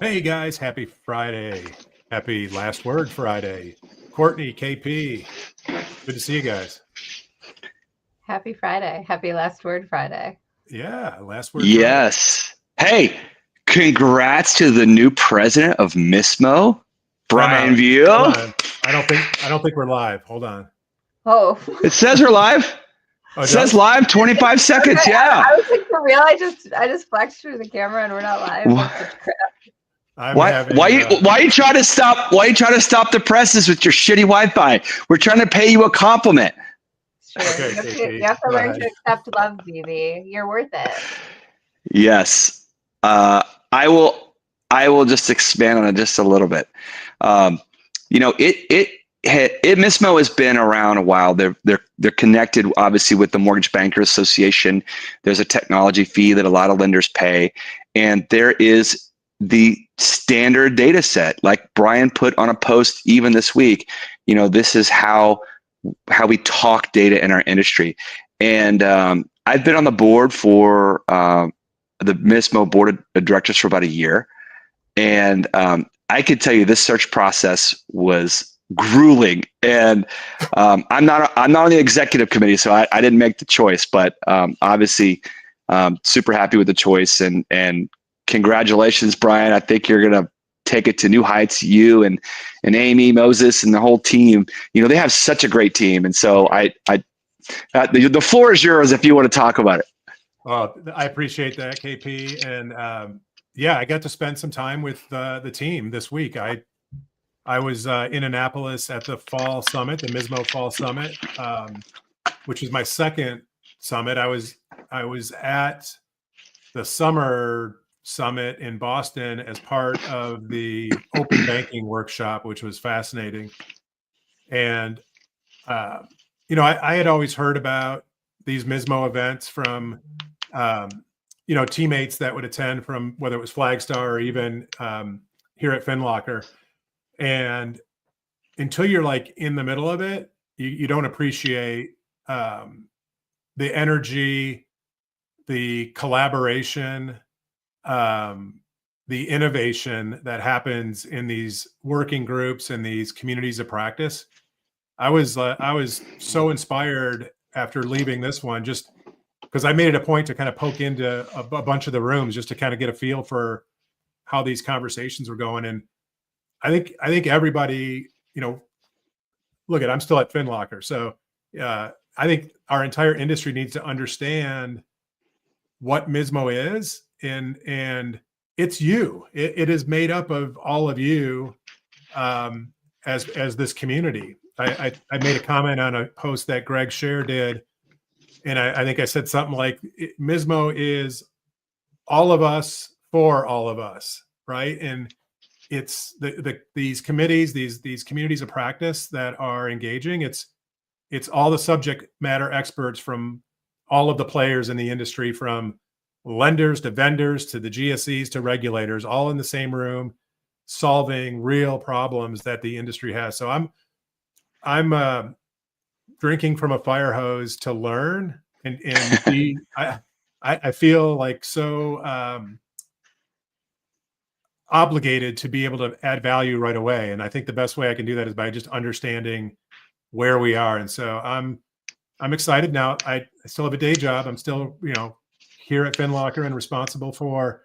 Hey guys, happy Friday. Happy Last Word Friday. Courtney, KP, good to see you guys. Happy Friday. Happy Last Word Friday. Yeah, Last Word Friday. Yes. Hey, congrats to the new president of Mismo, Time Brian out. Hold View. on. I don't think we're live. Hold on. Oh, It says we're live. Oh, It it says does? live 25 okay. seconds. I Yeah. was like, for real? I just flexed through the camera and we're not live. Why That's such crap. I'm why having you try to stop the presses with your shitty Wi-Fi? We're trying to pay you a compliment. It's true. okay, You have to KP, you have to go learn ahead. to accept love, BB. You're worth it. Yes. I will just expand on it just a little bit. Um, it Mismo has been around a while. They're connected obviously with the Mortgage Bankers Association. There's a technology fee that a lot of lenders pay, and there is the standard data set. Like Brian put on a post even this week. This is how we talk data in our industry. And I've been on the board for the Mismo board of directors for about a year, and I could tell you this search process was grueling. And I'm not on the executive committee, so I didn't make the choice. But obviously, super happy with the choice, and congratulations, Brian. I think you're gonna take it to new heights. You and Amy Moses and the whole team. They have such a great team, and so the floor is yours if you want to talk about it. Well, I appreciate that, KP. And yeah, I got to spend some time with the team this week. I was in Annapolis at the Fall Summit, the Mismo Fall Summit, which is my second summit. I was at the Summer Summit in Boston as part of the Open Banking Workshop, which was fascinating. And uh, I had always heard about these Mismo events from teammates that would attend from whether it was Flagstar or even here at FinLocker. And until you're like in the middle of it, you don't appreciate the energy, the collaboration, the innovation that happens in these working groups and these communities of practice. I was so inspired after leaving this one, just because I made it a point to kind of poke into a bunch of the rooms just to kind of get a feel for how these conversations were going. And I think everybody, look I'm still at FinLocker, so I think our entire industry needs to understand what Mismo is, and it's you. It is made up of all of you as this community. I made a comment on a post that Greg Share did, and I think I said something like Mismo is all of us for all of us, right? And it's these committees, these communities of practice that are engaging. It's all the subject matter experts from all of the players in the industry, from lenders to vendors to the GSEs to regulators, all in the same room, solving real problems that the industry has. So I'm drinking from a fire hose to learn and be. I feel like so obligated to be able to add value right away, and I think the best way I can do that is by just understanding where we are. And so I'm excited now. I still have a day job. I'm still here at FinLocker and responsible for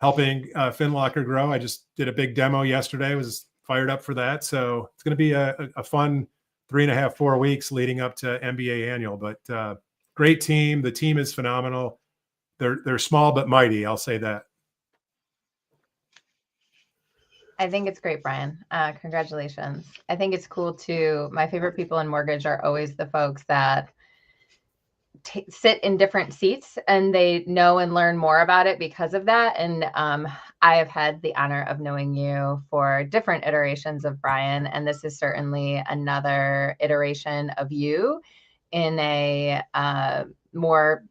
helping FinLocker grow. I just did a big demo yesterday. Was fired up for that. So it's going to be a fun 3.5, 4 weeks leading up to MBA annual. But great team. The team is phenomenal. They're small but mighty. I'll say that. I think it's great, Brian. Congratulations. I think it's cool too. My favorite people in mortgage are always the folks that sit in different seats and they know and learn more about it because of that. And I have had the honor of knowing you for different iterations of Brian, and this is certainly another iteration of you in a more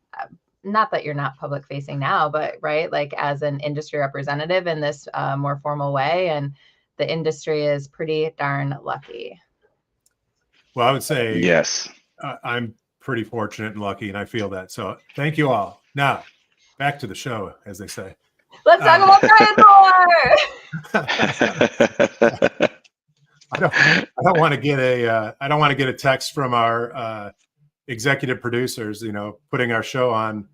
not that you're not public facing now, but right, like as an industry representative in this more formal way. And the industry is pretty darn lucky. Well, I would say Yes. I'm pretty fortunate and lucky, and I feel that. So thank you all. Now, back to the show, as they say. Let's talk about Brian more. I don't want to get a text from our executive producers, putting our show on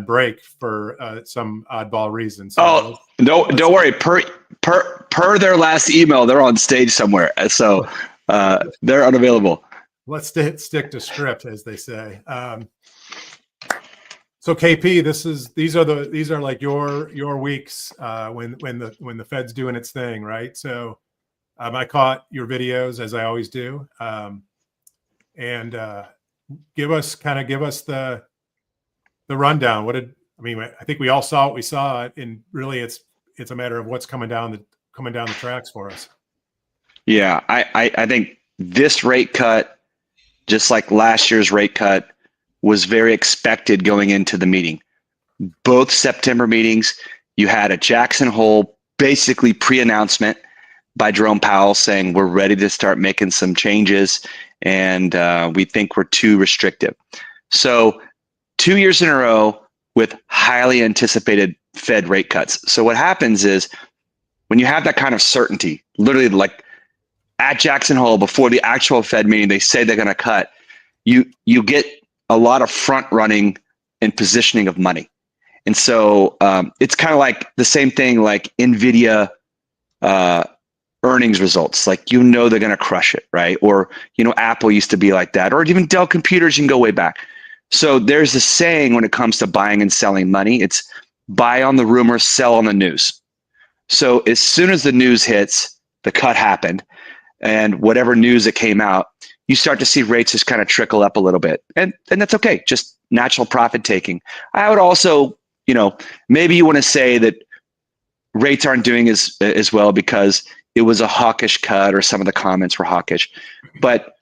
break for some oddball reason. So no, don't worry. Per their last email, they're on stage somewhere, so they're unavailable. Let's stick to script, as they say. So KP, these are like your weeks when the Fed's doing its thing, right? So I caught your videos, as I always do, and give us the rundown. I think we all saw what we saw, and really it's a matter of what's coming down the tracks for us. Yeah, I think this rate cut, just like last year's rate cut, was very expected going into the meeting. Both September meetings, you had a Jackson Hole basically pre-announcement by Jerome Powell saying we're ready to start making some changes, and we think we're too restrictive. So 2 years in a row with highly anticipated Fed rate cuts. So what happens is when you have that kind of certainty, literally like at Jackson Hole before the actual Fed meeting, they say they're going to cut, you get a lot of front running and positioning of money. And so it's kind of like the same thing like NVIDIA earnings results, like they're going to crush it, right? Or Apple used to be like that, or even Dell Computers, you can go way back. So there's a saying when it comes to buying and selling money, it's buy on the rumor, sell on the news. So as soon as the news hits, the cut happened, and whatever news that came out, you start to see rates just kind of trickle up a little bit. And that's okay, just natural profit taking. I would also, maybe you want to say that rates aren't doing as well because it was a hawkish cut or some of the comments were hawkish. But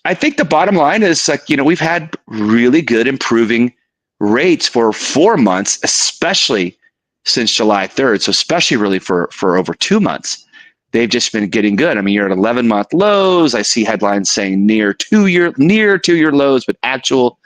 I think the bottom line is like, we've had really good improving rates for 4 months, especially since July 3rd. So especially really for over 2 months, they've just been getting good. I mean, you're at 11-month lows. I see headlines saying near two-year lows, but actual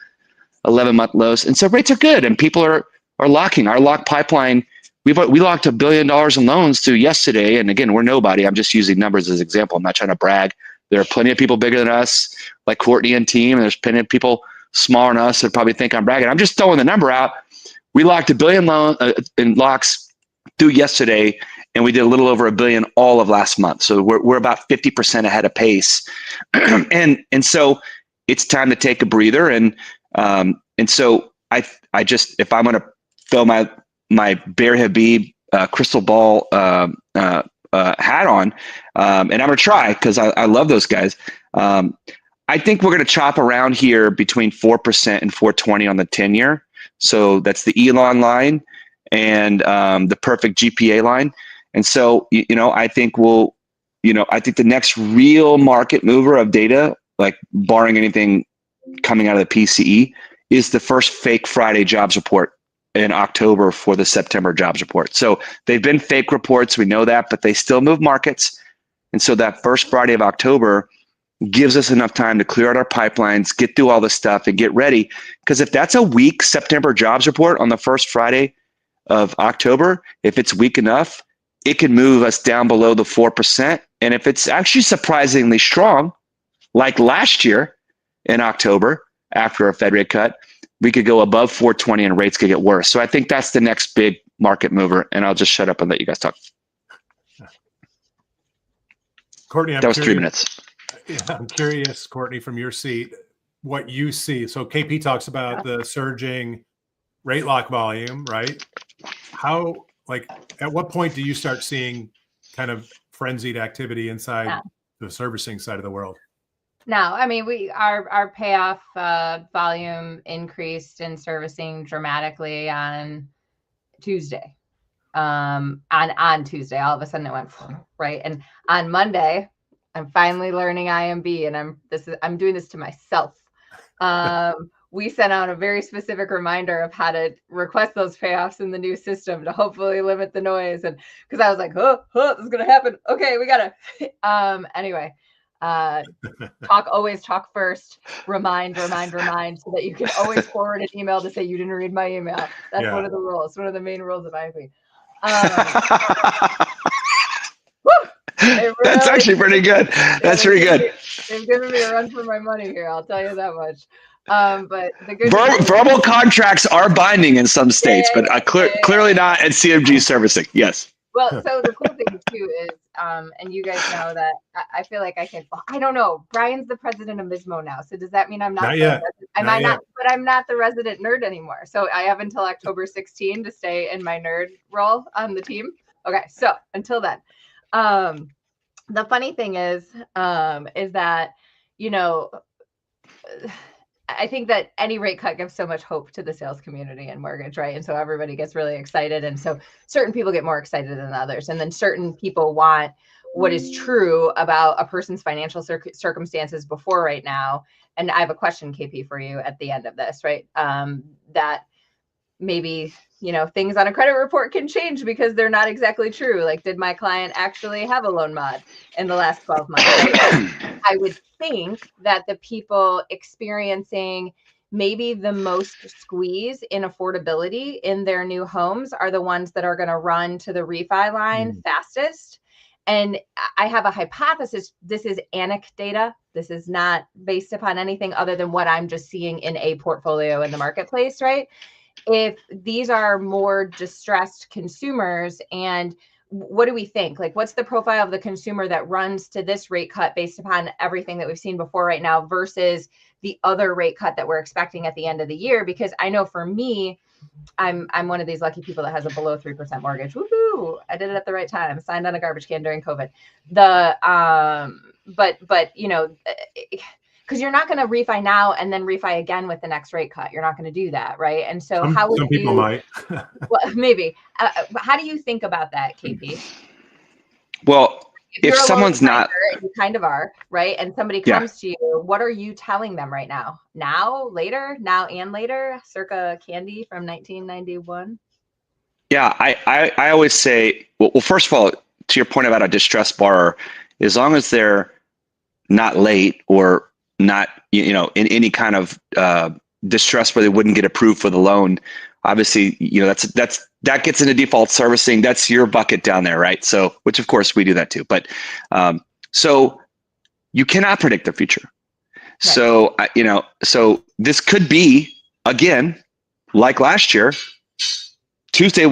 11-month lows. And so rates are good, and people are locking. Our lock pipeline, we locked $1 billion in loans through yesterday. And again, we're nobody. I'm just using numbers as an example. I'm not trying to brag. There are plenty of people bigger than us, like Courtney and team, and there's plenty of people smaller than us that probably think I'm bragging. I'm just throwing the number out. We locked $1 billion in locks through yesterday, and we did a little over $1 billion all of last month. So we're about 50% ahead of pace, and so it's time to take a breather. And so I just, if I'm going to throw my Bear Habib crystal ball hat on, and I'm going to try because I love those guys. I think we're going to chop around here between 4% and 4.20 on the 10-year. So that's the Elon line and the perfect GPA line. And so, I think I think the next real market mover of data, like barring anything coming out of the PCE, is the first fake Friday jobs report in October for the September jobs report. So they've been fake reports, we know that, but they still move markets. And so that first Friday of October gives us enough time to clear out our pipelines, get through all this stuff, and get ready. Because if that's a weak September jobs report on the first Friday of October, if it's weak enough, it can move us down below the 4%. And if it's actually surprisingly strong, like last year in October, after a Fed rate cut, we could go above 4.20 and rates could get worse. So I think that's the next big market mover. And I'll just shut up and let you guys talk. Courtney, that was 3 minutes. Yeah, I'm curious, Courtney, from your seat, what you see. So KP talks about the surging rate lock volume, right? At what point do you start seeing kind of frenzied activity inside the servicing side of the world? No, I mean, our payoff volume increased in servicing dramatically on Tuesday. On Tuesday, all of a sudden it went right. And on Monday, I'm finally learning IMB, and I'm doing this to myself. We sent out a very specific reminder of how to request those payoffs in the new system to hopefully limit the noise. And because I was like, oh, this is gonna happen. Okay, we gotta. Anyway. Always talk first, remind, so that you can always forward an email to say you didn't read my email. That's one of the rules, one of the main rules of IFE. That's actually pretty good. That's pretty good. They've given me a run for my money here, I'll tell you that much. But the good verbal contracts are binding in some states, but clearly not at CMG servicing. Yes. Well, so the cool thing too is, and you guys know that I feel like I don't know. Brian's the president of Mismo now, so does that mean I'm not yet? But I'm not the resident nerd anymore. So I have until October 16 to stay in my nerd role on the team. Okay, so until then, the funny thing is that, you know, I think that any rate cut gives so much hope to the sales community and mortgage, right? And so everybody gets really excited. And so certain people get more excited than others. And then certain people want what is true about a person's financial circumstances before right now. And I have a question, KP, for you at the end of this, right? That maybe, you know, things on a credit report can change because they're not exactly true. Like, did my client actually have a loan mod in the last 12 months? Right? I would think that the people experiencing maybe the most squeeze in affordability in their new homes are the ones that are going to run to the refi line fastest. And I have a hypothesis. This is anecdata. This is not based upon anything other than what I'm just seeing in a portfolio in the marketplace, right? If these are more distressed consumers, and what do we think? Like, what's the profile of the consumer that runs to this rate cut based upon everything that we've seen before right now versus the other rate cut that we're expecting at the end of the year? Because I know for me, I'm one of these lucky people that has a below 3% mortgage. Woohoo! I did it at the right time. Signed on a garbage can during COVID. But you know, because you're not going to refi now and then refi again with the next rate cut. You're not going to do that, right? And so how would some people might? Well, maybe. How do you think about that, KP? Well, if someone's not, and you kind of are, right? And somebody comes to you, what are you telling them right now? Now, later, now and later, circa Candy from 1991? Yeah, I always say, well, first of all, to your point about a distressed borrower, as long as they're not late or not, you know, in any kind of distress where they wouldn't get approved for the loan, obviously, you know, that gets into default servicing. That's your bucket down there, right? So, which of course we do that too. But so you cannot predict the future. Right. So you know, so this could be again like last year. Tuesday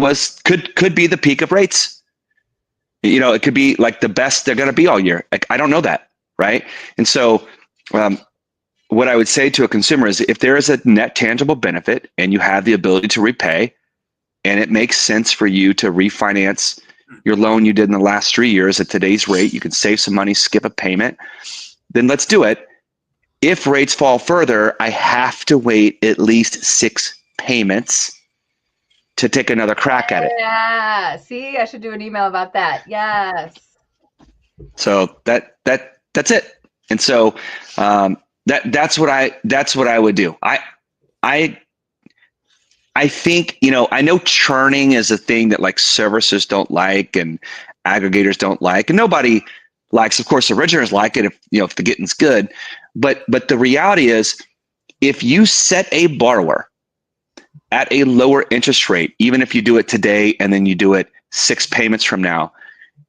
could be the peak of rates. You know, it could be like the best they're going to be all year. Like, I don't know that, right? And so what I would say to a consumer is, if there is a net tangible benefit and you have the ability to repay, and it makes sense for you to refinance your loan you did in the last 3 years at today's rate, you can save some money, skip a payment, then let's do it. If rates fall further, I have to wait at least 6 payments to take another crack at it. Yeah. See, I should do an email about that. Yes. So that's it. And so that's what I would do. I think, you know, I know churning is a thing that like servicers don't like and aggregators don't like, and nobody likes. Of course, originators like it if the getting's good. But the reality is, if you set a borrower at a lower interest rate, even if you do it today and then you do it 6 payments from now,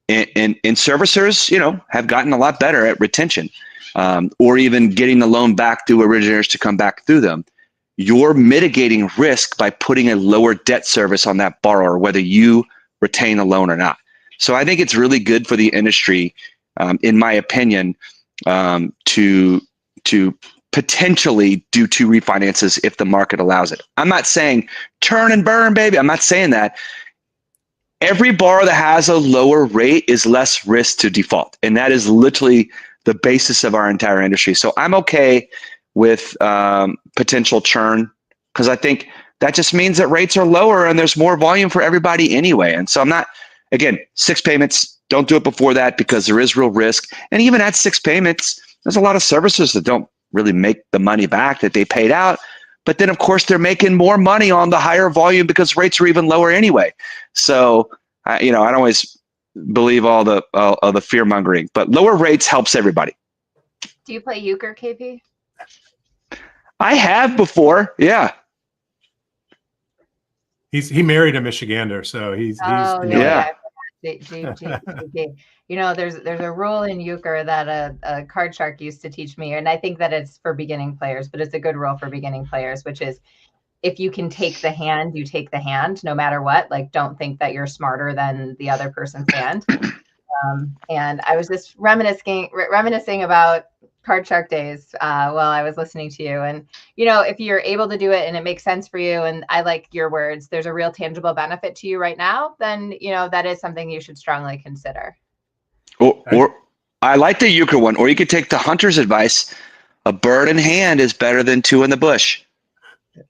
and servicers, you know, have gotten a lot better at retention, or even getting the loan back through originators to come back through them. You're mitigating risk by putting a lower debt service on that borrower, whether you retain the loan or not. So I think it's really good for the industry, in my opinion, to potentially do 2 refinances if the market allows it. I'm not saying turn and burn, baby. I'm not saying that. Every borrower that has a lower rate is less risk to default. And that is literally the basis of our entire industry. So I'm okay with potential churn, because I think that just means that rates are lower and there's more volume for everybody anyway. And so I'm not, again, 6 payments, don't do it before that, because there is real risk. And even at 6 payments, there's a lot of servicers that don't really make the money back that they paid out. But then, of course, they're making more money on the higher volume because rates are even lower anyway. So, I don't always believe all the fear mongering, but lower rates helps everybody. Do you play euchre, KP? I have before. Yeah. He married a Michigander, so he's Oh you know, Yeah. You know, there's a rule in euchre that a card shark used to teach me, and I think that it's for beginning players, but it's a good rule for beginning players, which is if you can take the hand, you take the hand, no matter what. Like, don't think that you're smarter than the other person's hand. And I was just reminiscing about Card Shark days while I was listening to you. And, you know, if you're able to do it and it makes sense for you, and I like your words, there's a real tangible benefit to you right now, then, you know, that is something you should strongly consider. Or I like the euchre one, or you could take the hunter's advice. A bird in hand is better than two in the bush.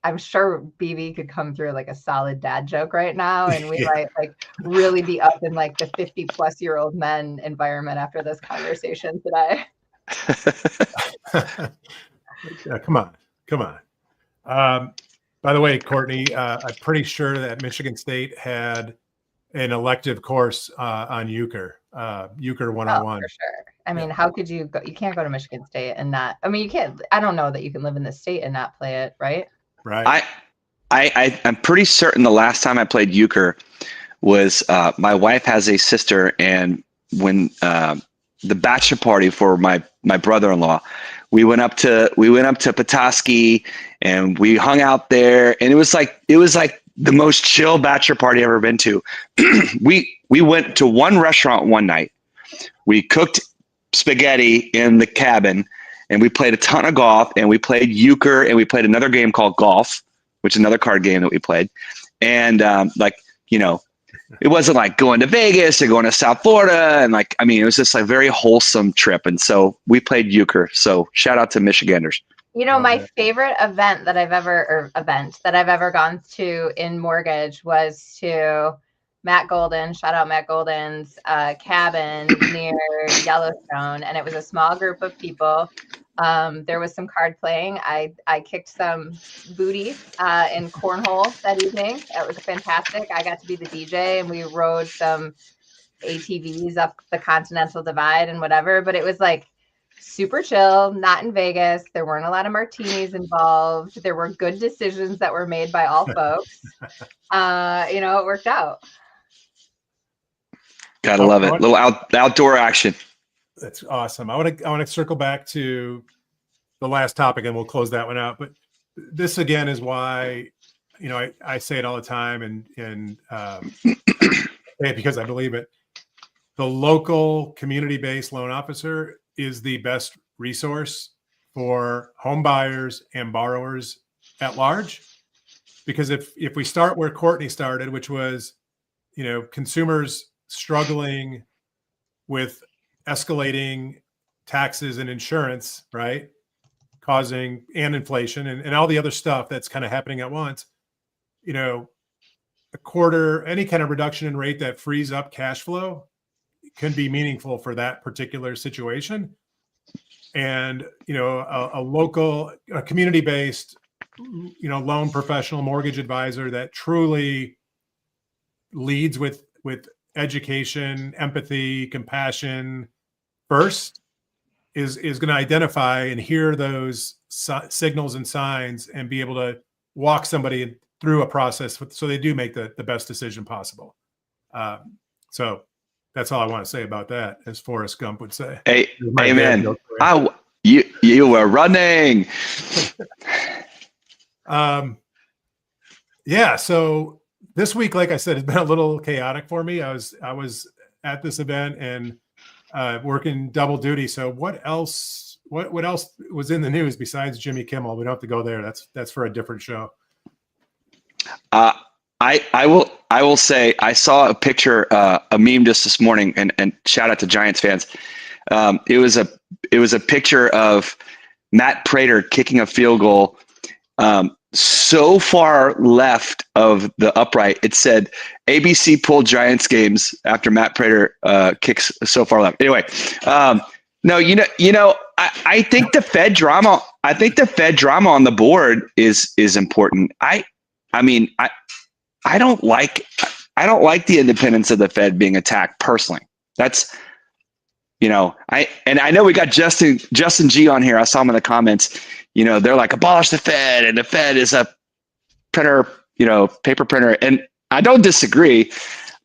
I'm sure BB could come through like a solid dad joke right now, and we might like really be up in like the 50-plus-year-old men environment after this conversation today. Yeah, come on. By the way, Courtney, I'm pretty sure that Michigan State had an elective course on euchre 101. Oh, for sure. I mean, how could you go? You can't go to Michigan State and not. I mean, you can't. I don't know that you can live in the state and not play it, right? Right. I'm pretty certain the last time I played euchre was my wife has a sister, and when the bachelor party for my brother-in-law, we went up to Petoskey and we hung out there, and it was like the most chill bachelor party I've ever been to. we went to one restaurant one night. We cooked spaghetti in the cabin, and we played a ton of golf, and we played euchre, and we played another game called golf, which is another card game that we played. And it wasn't like going to Vegas or going to South Florida. And it was just a very wholesome trip. And so we played euchre. So shout out to Michiganders. You know, my favorite event that I've ever gone to in mortgage was to Matt Golden, shout out Matt Golden's cabin near Yellowstone. And it was a small group of people. There was some card playing. I kicked some booty in cornhole that evening. It was fantastic. I got to be the DJ, and we rode some ATVs up the Continental Divide and whatever. But it was like super chill, not in Vegas. There weren't a lot of martinis involved. There were good decisions that were made by all folks. It worked out. Gotta love it. Little outdoor action. That's awesome. I want to circle back to the last topic, and we'll close that one out. But this again is why, I say it all the time, and say it because I believe it. The local community-based loan officer is the best resource for home buyers and borrowers at large. Because if we start where Courtney started, which was, consumers struggling with escalating taxes and insurance, right? Causing and inflation and all the other stuff that's kind of happening at once, a quarter, any kind of reduction in rate that frees up cash flow can be meaningful for that particular situation. And, a local, community-based, loan professional mortgage advisor that truly leads with education, empathy, compassion first is going to identify and hear those signals and signs and be able to walk somebody through a process so they do make the best decision possible. So that's all I want to say about that, as Forrest Gump would say. Hey, amen. You were running. Yeah. So this week, like I said, it's been a little chaotic for me. I was at this event and working double duty. So what else was in the news besides Jimmy Kimmel? We don't have to go there. That's for a different show. I will say I saw a picture, a meme just this morning, and shout out to Giants fans. It was a picture of Matt Prater kicking a field goal so far left of the upright. It said ABC pulled Giants games after Matt Prater kicks so far left. Anyway, no, I think the Fed drama. I think the Fed drama on the board is important. I don't like the independence of the Fed being attacked personally. I know we got Justin G on here. I saw him in the comments. They're like, abolish the Fed, and the Fed is a printer, paper printer, and I don't disagree,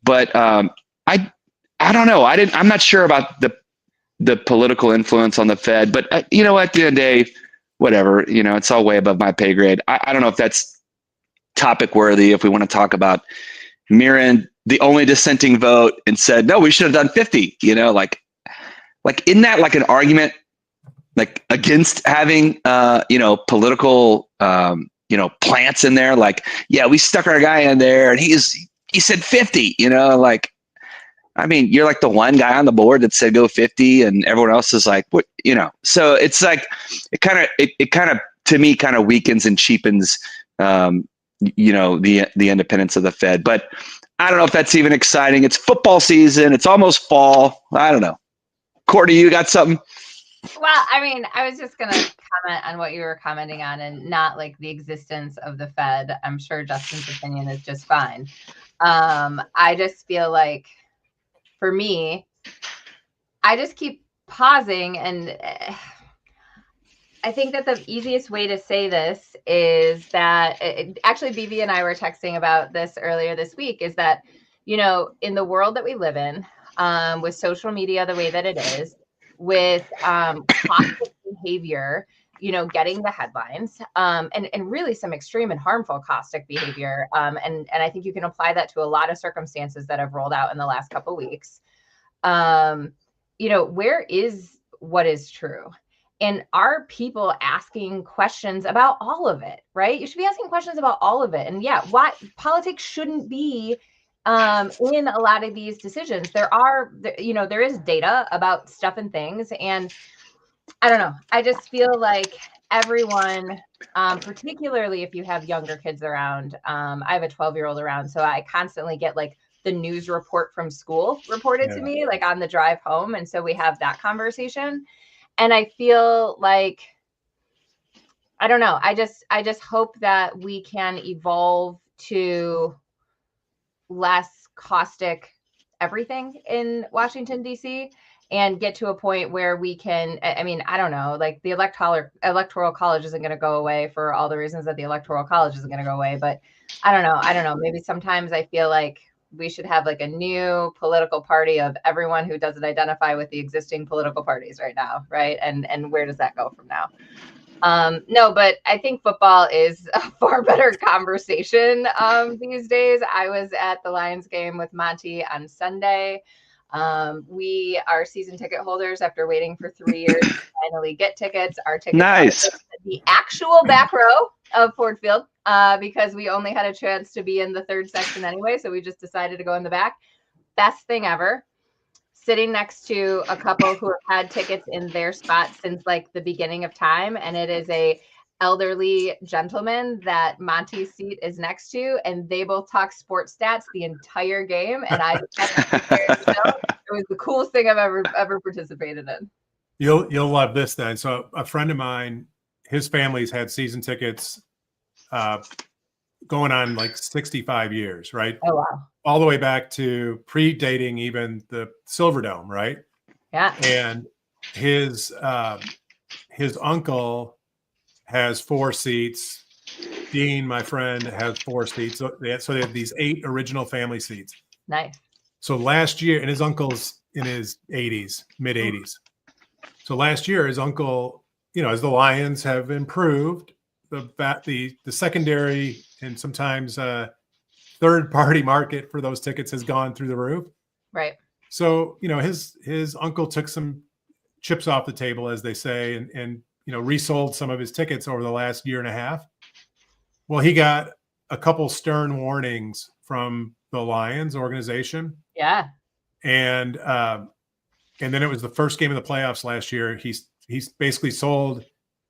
but I don't know. I'm not sure about the political influence on the Fed, but at the end of the day, whatever, it's all way above my pay grade. I don't know if that's topic worthy, if we want to talk about Mirren, the only dissenting vote, and said, no, we should have done 50, like, isn't that like an argument, like, against having, political, plants in there? Like, yeah, we stuck our guy in there and he said 50, like, I mean, you're like the one guy on the board that said go 50 and everyone else is like, what, so it's like, it kind of, to me, kind of weakens and cheapens, the independence of the Fed. But I don't know if that's even exciting. It's football season. It's almost fall. I don't know. Courtney, you got something? Well, I mean, I was just going to comment on what you were commenting on and not like the existence of the Fed. I'm sure Justin's opinion is just fine. I just feel like, for me, I just keep pausing, and I think that the easiest way to say this is that actually BB and I were texting about this earlier this week, is that, in the world that we live in, with social media the way that it is, with cautious behavior, getting the headlines, and really some extreme and harmful caustic behavior. And I think you can apply that to a lot of circumstances that have rolled out in the last couple of weeks. Where is what is true? And are people asking questions about all of it, right? You should be asking questions about all of it. And yeah, why politics shouldn't be in a lot of these decisions. There is data about stuff and things. And I don't know. I just feel like everyone, particularly if you have younger kids around, I have a 12-year-old around, so I constantly get like the news report from school reported to me, like on the drive home. And so we have that conversation. And I feel like, I don't know. I just hope that we can evolve to less caustic everything in Washington, D.C., and get to a point where we can, I mean, I don't know, like the electoral college isn't going to go away for all the reasons that the electoral college isn't going to go away. But I don't know. Maybe sometimes I feel like we should have like a new political party of everyone who doesn't identify with the existing political parties right now. Right. And where does that go from now? No, but I think football is a far better conversation these days. I was at the Lions game with Monty on Sunday. We are season ticket holders after waiting for 3 years to finally get tickets. Our tickets nice. Are the actual back row of Ford Field, because we only had a chance to be in the third section anyway. So we just decided to go in the back. Best thing ever. Sitting next to a couple who have had tickets in their spot since like the beginning of time. And it is a elderly gentleman that Monty's seat is next to, and they both talk sports stats the entire game. And it was the coolest thing I've ever participated in. You'll love this then. So a friend of mine, his family's had season tickets going on like 65 years, right? Oh, wow. All the way back to predating even the Silverdome, right? Yeah. And his uncle has 4 seats. Dean, my friend, has 4 seats. So they have these 8 original family seats. Nice. So last year, and his uncle's in his 80s, mid 80s. So last year, his uncle, as the Lions have improved, the secondary and sometimes third party market for those tickets has gone through the roof. Right. So, his uncle took some chips off the table, as they say, and resold some of his tickets over the last year and a half. Well, he got a couple stern warnings from the Lions organization. Yeah. And then it was the first game of the playoffs last year. He's basically sold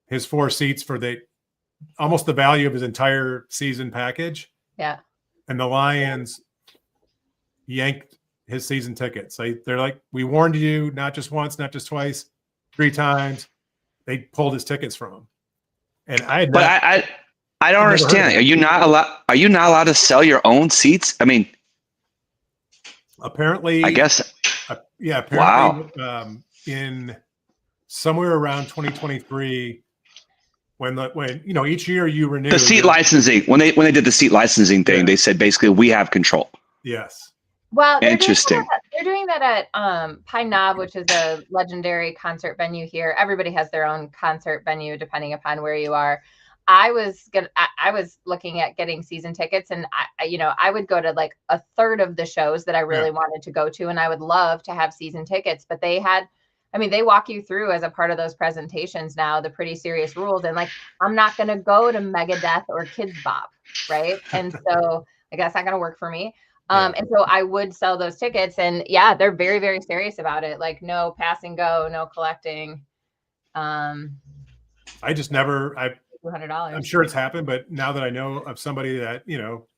his 4 seats for almost the value of his entire season package. Yeah. And the Lions yanked his season tickets. They're like, we warned you, not just once, not just twice, 3 times. They pulled his tickets from him. And I don't understand. Are you not allowed to sell your own seats? I mean, apparently, I guess. Yeah. Apparently, wow. in somewhere around 2023 when each year you renew The seat licensing, when they did the seat licensing thing, they said basically we have control. Yes. Well, Interesting. They're doing that at Pine Knob, which is a legendary concert venue here. Everybody has their own concert venue depending upon where you are. I was looking at getting season tickets, and I would go to like a third of the shows that I really wanted to go to, and I would love to have season tickets. But they walk you through as a part of those presentations now the pretty serious rules, and like I'm not going to go to Megadeth or Kids Bop, right? And so like that's not going to work for me. And so I would sell those tickets, and yeah, they're very, very serious about it. Like no pass and go, no collecting. I just never, $200. I'm sure it's happened, but now that I know of somebody that,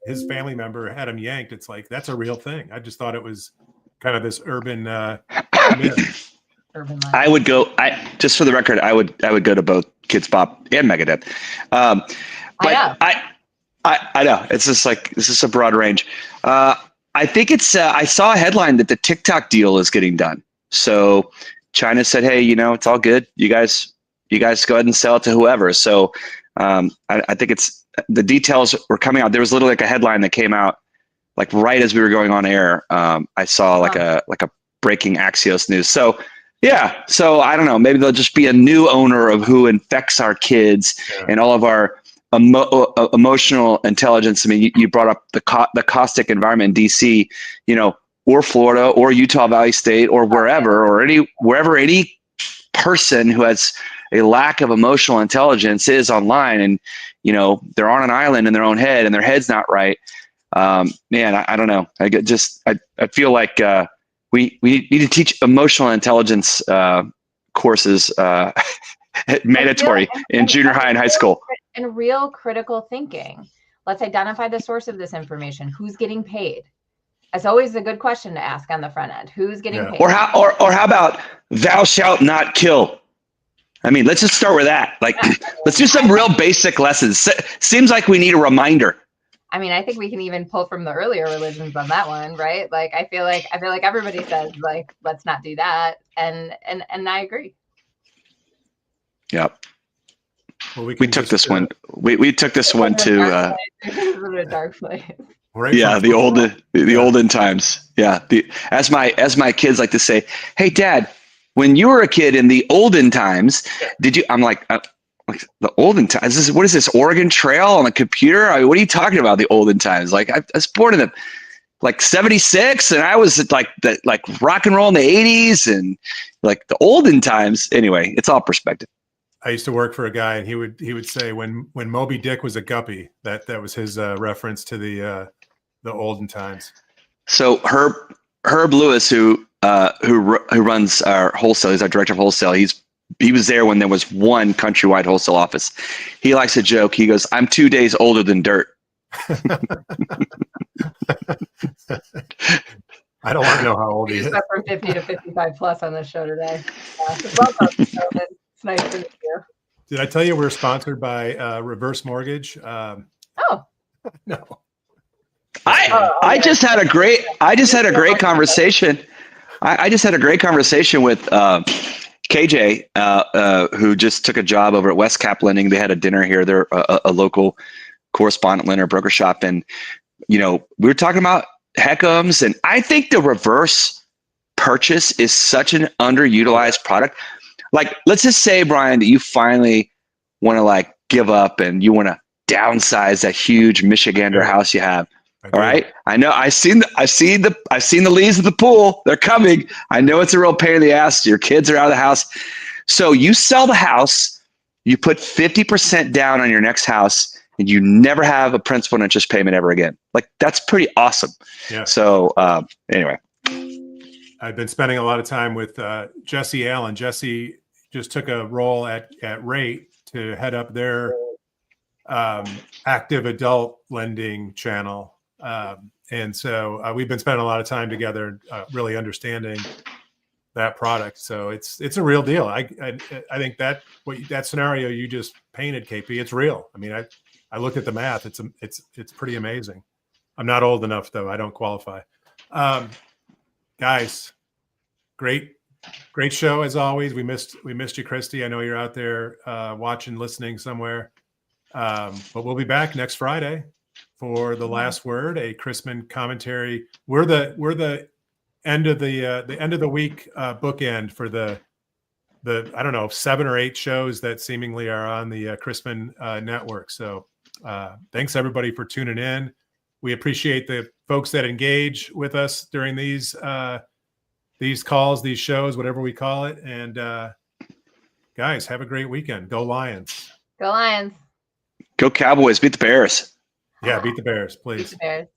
his family member had him yanked, it's like, that's a real thing. I just thought it was kind of this urban myth. Urban life. I would go, just for the record, I would go to both Kids Bop and Megadeth. But I know it's just like, this is a broad range. I think it's, I saw a headline that the TikTok deal is getting done. So China said, hey, it's all good. You guys go ahead and sell it to whoever. So I think it's, the details were coming out. There was literally like a headline that came out like right as we were going on air. I saw like a breaking Axios news. So yeah. So I don't know, maybe there'll just be a new owner of who infects our kids and all of our emotional intelligence. I mean, you brought up the caustic environment in DC, or Florida or Utah Valley State or wherever, or wherever any person who has a lack of emotional intelligence is online, and they're on an island in their own head and their head's not right. Man, I don't know. I feel like we need to teach emotional intelligence courses mandatory in junior high and high school. And real critical thinking. Let's identify the source of this information. Who's getting paid? That's always a good question to ask on the front end. Who's getting paid? Or how about thou shalt not kill? I mean, let's just start with that. Like, let's do some real basic lessons. Seems like we need a reminder. I mean, I think we can even pull from the earlier religions on that one, right? Like, I feel like everybody says like, let's not do that, and I agree. Yep. Well, we took this one. We took this one to a dark place. Right, yeah, the olden times. Yeah, as my kids like to say, hey, Dad, when you were a kid in the olden times, did you? I'm like the olden times. What is this Oregon Trail on the computer? I mean, what are you talking about? The olden times? Like I was born in the like 76, and I was like rock and roll in the 80s, and like the olden times. Anyway, it's all perspective. I used to work for a guy, and he would say when Moby Dick was a guppy, that was his reference to the olden times. So Herb Lewis, who runs our wholesale, he's our director of wholesale. He was there when there was one countrywide wholesale office. He likes a joke. He goes, "I'm 2 days older than dirt." I don't want to know how old he is. From 50 to 55 plus on this show today. Welcome, Roman. It's nice to meet you. Did I tell you we're sponsored by Reverse Mortgage? Oh no. I just had a great conversation. I just had a great conversation with KJ, who just took a job over at West Cap Lending. They had a dinner here. They're a local correspondent lender broker shop, and we were talking about HECMs, and I think the reverse purchase is such an underutilized product. Like, let's just say, Brian, that you finally want to like give up and you want to downsize that huge Michigander house you have. All right. I know. I've seen the leaves of the pool. They're coming. I know it's a real pain in the ass. Your kids are out of the house. So you sell the house, you put 50% down on your next house, and you never have a principal and interest payment ever again. Like, that's pretty awesome. Yeah. So anyway. I've been spending a lot of time with Jesse Allen. Jesse just took a role at Rate to head up their active adult lending channel. And so we've been spending a lot of time together, really understanding that product. So it's a real deal. I think that scenario you just painted, KP, it's real. I mean, I looked at the math. It's pretty amazing. I'm not old enough though. I don't qualify. Guys, great Great show as always. We missed you, Christy. I know you're out there watching, listening somewhere. But we'll be back next Friday for the last word, a Chrisman commentary. We're the end of the week bookend for the I don't know, 7 or 8 shows that seemingly are on the Chrisman network. So thanks everybody for tuning in. We appreciate the folks that engage with us during these calls, these shows, whatever we call it. And guys, have a great weekend. Go Lions. Go Lions. Go Cowboys. Beat the Bears. Yeah, beat the Bears, please. Beat the Bears.